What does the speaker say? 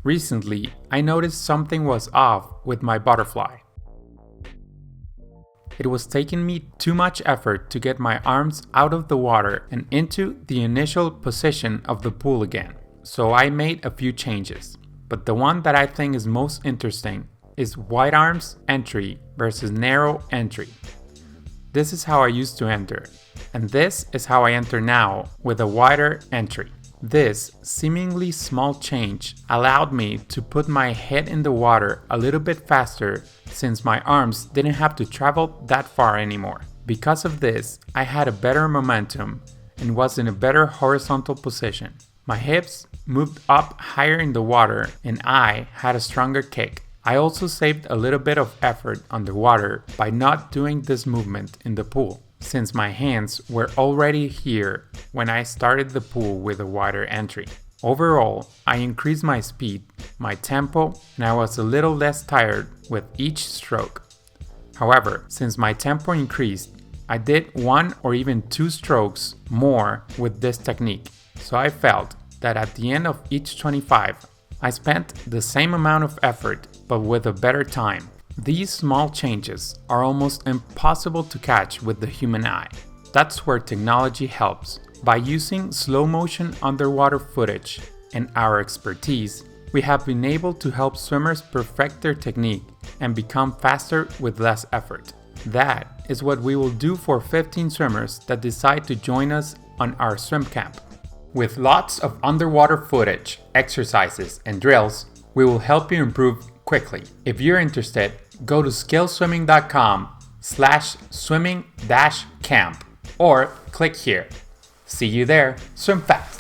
Recently, I noticed something was off with my butterfly. It was taking me too much effort to get my arms out of the water and into the initial position of the pool again. So I made a few changes. But the one that I think is most interesting is wide arms entry versus narrow entry. This is how I used to enter, and this is how I enter now with a wider entry. This seemingly small change allowed me to put my head in the water a little bit faster since my arms didn't have to travel that far anymore. Because of this, I had a better momentum and was in a better horizontal position. My hips moved up higher in the water and I had a stronger kick. I also saved a little bit of effort underwater by not doing this movement in the pool, since my hands were already here when I started the pool with a wider entry. Overall, I increased my speed, my tempo, and I was a little less tired with each stroke. However, since my tempo increased, I did 1 or even 2 strokes more with this technique, so I felt that at the end of each 25, I spent the same amount of effort but with a better time. These small changes are almost impossible to catch with the human eye. That's where technology helps. By using slow motion underwater footage and our expertise, we have been able to help swimmers perfect their technique and become faster with less effort. That is what we will do for 15 swimmers that decide to join us on our swim camp. With lots of underwater footage, exercises, and drills, we will help you improve quickly. If you're interested, go to skillswimming.com/swimming-camp or click here. See you there. Swim fast!